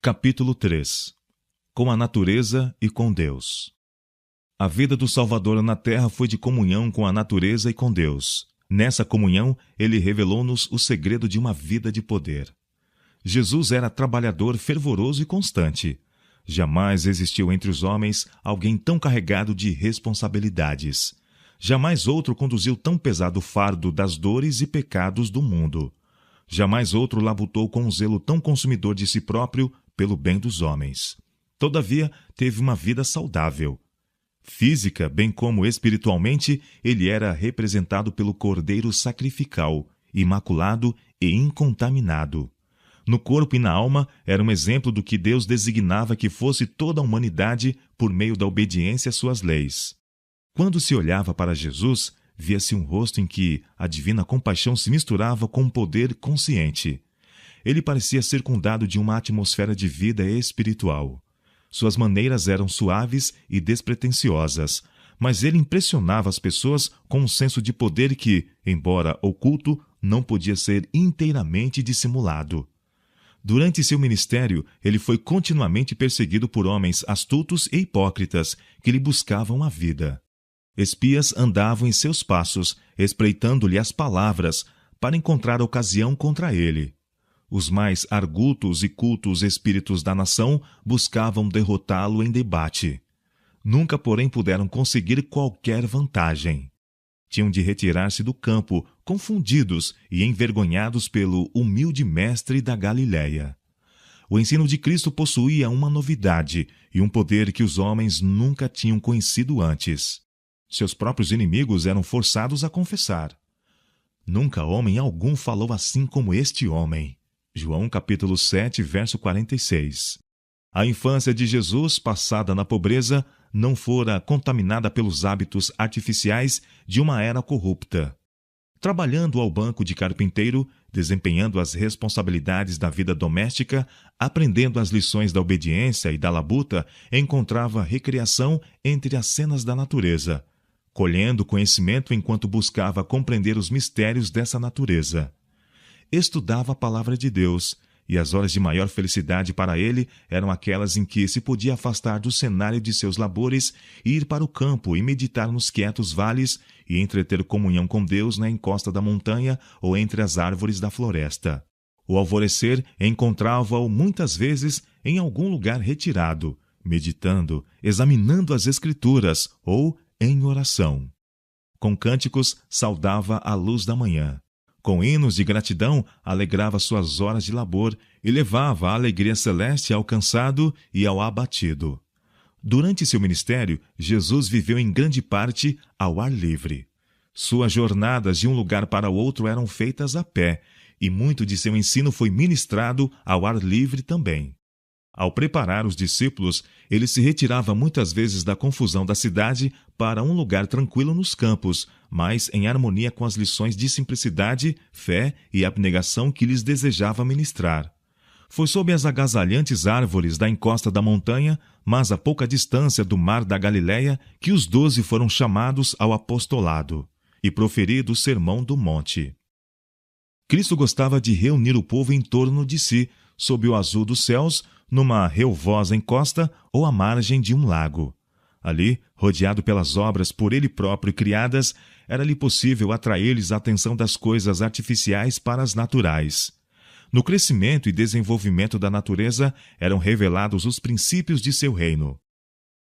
Capítulo 3. Com a natureza e com Deus. A vida do Salvador na terra foi de comunhão com a natureza e com Deus. Nessa comunhão, ele revelou-nos o segredo de uma vida de poder. Jesus era trabalhador fervoroso e constante. Jamais existiu entre os homens alguém tão carregado de responsabilidades. Jamais outro conduziu tão pesado fardo das dores e pecados do mundo. Jamais outro labutou com um zelo tão consumidor de si próprio pelo bem dos homens. Todavia, teve uma vida saudável. Física, bem como espiritualmente, ele era representado pelo Cordeiro sacrificial, imaculado e incontaminado. No corpo e na alma, era um exemplo do que Deus designava que fosse toda a humanidade por meio da obediência às suas leis. Quando se olhava para Jesus, via-se um rosto em que a divina compaixão se misturava com um poder consciente. Ele parecia circundado de uma atmosfera de vida espiritual. Suas maneiras eram suaves e despretensiosas, mas ele impressionava as pessoas com um senso de poder que, embora oculto, não podia ser inteiramente dissimulado. Durante seu ministério, ele foi continuamente perseguido por homens astutos e hipócritas que lhe buscavam a vida. Espias andavam em seus passos, espreitando-lhe as palavras, para encontrar ocasião contra ele. Os mais argutos e cultos espíritos da nação buscavam derrotá-lo em debate. Nunca, porém, puderam conseguir qualquer vantagem. Tinham de retirar-se do campo, confundidos e envergonhados pelo humilde mestre da Galiléia. O ensino de Cristo possuía uma novidade e um poder que os homens nunca tinham conhecido antes. Seus próprios inimigos eram forçados a confessar. Nunca homem algum falou assim como este homem. João capítulo 7, verso 46. A infância de Jesus, passada na pobreza, não fora contaminada pelos hábitos artificiais de uma era corrupta. Trabalhando ao banco de carpinteiro, desempenhando as responsabilidades da vida doméstica, aprendendo as lições da obediência e da labuta, encontrava recreação entre as cenas da natureza, colhendo conhecimento enquanto buscava compreender os mistérios dessa natureza. Estudava a palavra de Deus, e as horas de maior felicidade para ele eram aquelas em que se podia afastar do cenário de seus labores e ir para o campo e meditar nos quietos vales e entreter comunhão com Deus na encosta da montanha ou entre as árvores da floresta. O alvorecer encontrava-o muitas vezes em algum lugar retirado, meditando, examinando as Escrituras ou em oração. Com cânticos saudava a luz da manhã. Com hinos de gratidão, alegrava suas horas de labor e levava a alegria celeste ao cansado e ao abatido. Durante seu ministério, Jesus viveu em grande parte ao ar livre. Suas jornadas de um lugar para o outro eram feitas a pé, e muito de seu ensino foi ministrado ao ar livre também. Ao preparar os discípulos, ele se retirava muitas vezes da confusão da cidade para um lugar tranquilo nos campos, mas em harmonia com as lições de simplicidade, fé e abnegação que lhes desejava ministrar. Foi sob as agasalhantes árvores da encosta da montanha, mas a pouca distância do mar da Galiléia, que os 12 foram chamados ao apostolado e proferido o sermão do monte. Cristo gostava de reunir o povo em torno de si, sob o azul dos céus, numa relvosa encosta ou à margem de um lago. Ali, rodeado pelas obras por ele próprio criadas, era-lhe possível atrair-lhes a atenção das coisas artificiais para as naturais. No crescimento e desenvolvimento da natureza eram revelados os princípios de seu reino.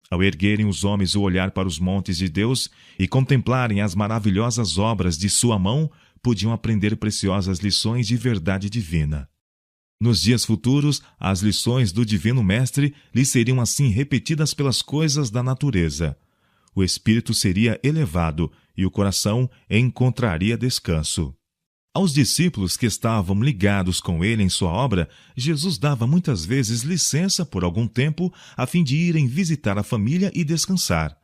Ao erguerem os homens o olhar para os montes de Deus e contemplarem as maravilhosas obras de sua mão, podiam aprender preciosas lições de verdade divina. Nos dias futuros, as lições do Divino Mestre lhe seriam assim repetidas pelas coisas da natureza. O espírito seria elevado e o coração encontraria descanso. Aos discípulos que estavam ligados com ele em sua obra, Jesus dava muitas vezes licença por algum tempo a fim de irem visitar a família e descansar.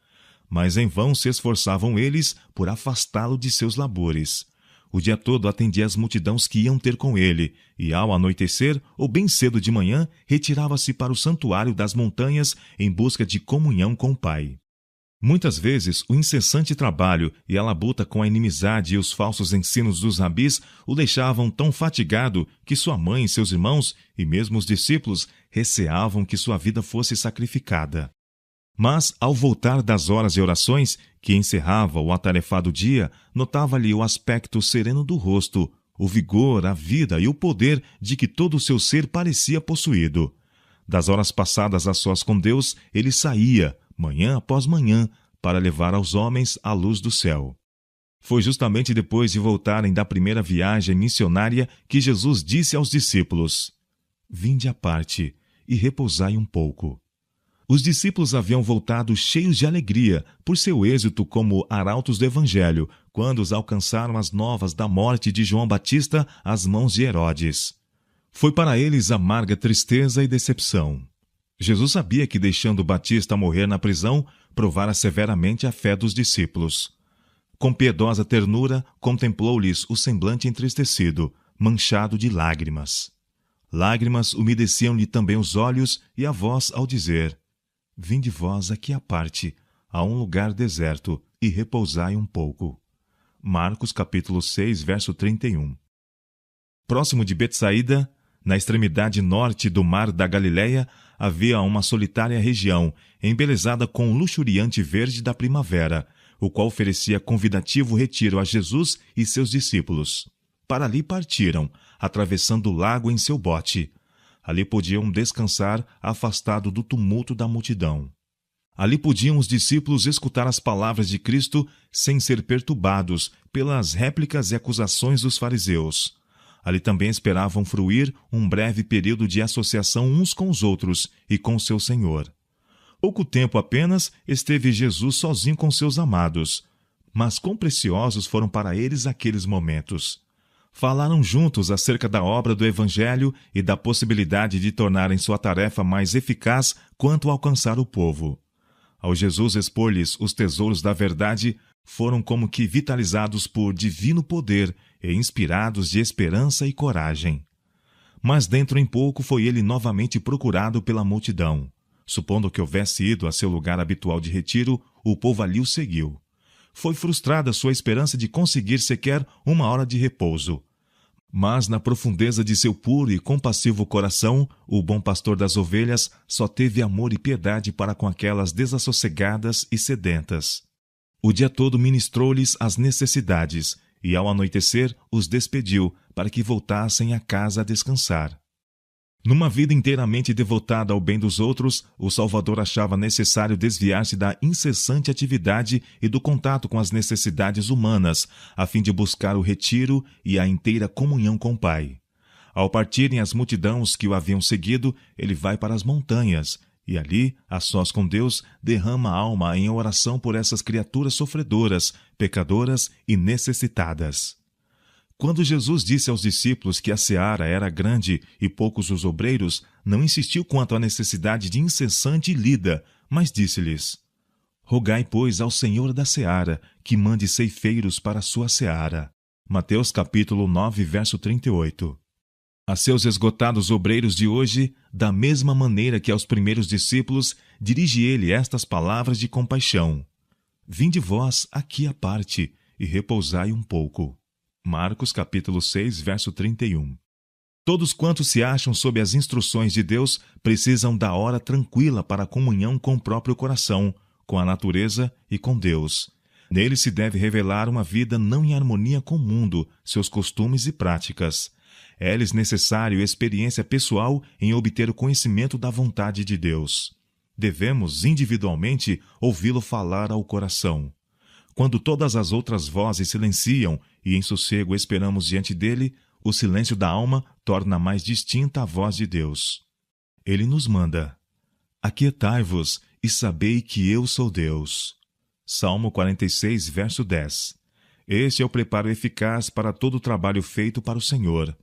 Mas em vão se esforçavam eles por afastá-lo de seus labores. O dia todo atendia às multidões que iam ter com ele, e ao anoitecer, ou bem cedo de manhã, retirava-se para o santuário das montanhas em busca de comunhão com o Pai. Muitas vezes, o incessante trabalho e a labuta com a inimizade e os falsos ensinos dos rabis o deixavam tão fatigado que sua mãe, seus irmãos e mesmo os discípulos receavam que sua vida fosse sacrificada. Mas, ao voltar das horas de orações, que encerrava o atarefado dia, notava-lhe o aspecto sereno do rosto, o vigor, a vida e o poder de que todo o seu ser parecia possuído. Das horas passadas a sós com Deus, ele saía, manhã após manhã, para levar aos homens a luz do céu. Foi justamente depois de voltarem da primeira viagem missionária que Jesus disse aos discípulos: "Vinde à parte e repousai um pouco." Os discípulos haviam voltado cheios de alegria por seu êxito como arautos do Evangelho, quando os alcançaram as novas da morte de João Batista às mãos de Herodes. Foi para eles amarga tristeza e decepção. Jesus sabia que, deixando Batista morrer na prisão, provara severamente a fé dos discípulos. Com piedosa ternura, contemplou-lhes o semblante entristecido, manchado de lágrimas. Lágrimas umedeciam-lhe também os olhos e a voz ao dizer: "Vinde vós aqui à parte, a um lugar deserto, e repousai um pouco." Marcos capítulo 6, verso 31. Próximo de Betsaída, na extremidade norte do mar da Galileia, havia uma solitária região, embelezada com o luxuriante verde da primavera, o qual oferecia convidativo retiro a Jesus e seus discípulos. Para ali partiram, atravessando o lago em seu bote. Ali podiam descansar, afastado do tumulto da multidão. Ali podiam os discípulos escutar as palavras de Cristo sem ser perturbados pelas réplicas e acusações dos fariseus. Ali também esperavam fruir um breve período de associação uns com os outros e com seu Senhor. Pouco tempo apenas esteve Jesus sozinho com seus amados, mas quão preciosos foram para eles aqueles momentos. Falaram juntos acerca da obra do Evangelho e da possibilidade de tornarem sua tarefa mais eficaz quanto a alcançar o povo. Ao Jesus expor-lhes os tesouros da verdade, foram como que vitalizados por divino poder e inspirados de esperança e coragem. Mas dentro em pouco foi ele novamente procurado pela multidão. Supondo que houvesse ido a seu lugar habitual de retiro, o povo ali o seguiu. Foi frustrada sua esperança de conseguir sequer uma hora de repouso. Mas na profundeza de seu puro e compassivo coração, o bom pastor das ovelhas só teve amor e piedade para com aquelas desassossegadas e sedentas. O dia todo ministrou-lhes as necessidades, e ao anoitecer os despediu para que voltassem a casa a descansar. Numa vida inteiramente devotada ao bem dos outros, o Salvador achava necessário desviar-se da incessante atividade e do contato com as necessidades humanas, a fim de buscar o retiro e a inteira comunhão com o Pai. Ao partirem as multidões que o haviam seguido, ele vai para as montanhas, e ali, a sós com Deus, derrama a alma em oração por essas criaturas sofredoras, pecadoras e necessitadas. Quando Jesus disse aos discípulos que a seara era grande e poucos os obreiros, não insistiu quanto à necessidade de incessante lida, mas disse-lhes: "Rogai, pois, ao Senhor da seara, que mande ceifeiros para a sua seara." Mateus capítulo 9, verso 38. A seus esgotados obreiros de hoje, da mesma maneira que aos primeiros discípulos, dirige ele estas palavras de compaixão: "Vinde vós aqui à parte, e repousai um pouco." Marcos capítulo 6, verso 31. Todos quantos se acham sob as instruções de Deus precisam da hora tranquila para a comunhão com o próprio coração, com a natureza e com Deus. Nele se deve revelar uma vida não em harmonia com o mundo, seus costumes e práticas. É-lhes necessário experiência pessoal em obter o conhecimento da vontade de Deus. Devemos, individualmente, ouvi-lo falar ao coração. Quando todas as outras vozes silenciam e em sossego esperamos diante dele, o silêncio da alma torna mais distinta a voz de Deus. Ele nos manda: "Aquietai-vos e sabei que eu sou Deus." Salmo 46, verso 10. Este é o preparo eficaz para todo o trabalho feito para o Senhor.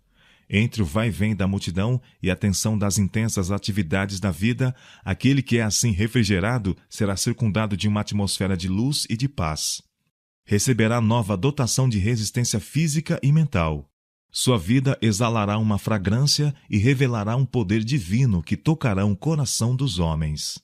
Entre o vai-vem da multidão e a tensão das intensas atividades da vida, aquele que é assim refrigerado será circundado de uma atmosfera de luz e de paz. Receberá nova dotação de resistência física e mental. Sua vida exalará uma fragrância e revelará um poder divino que tocará o coração dos homens.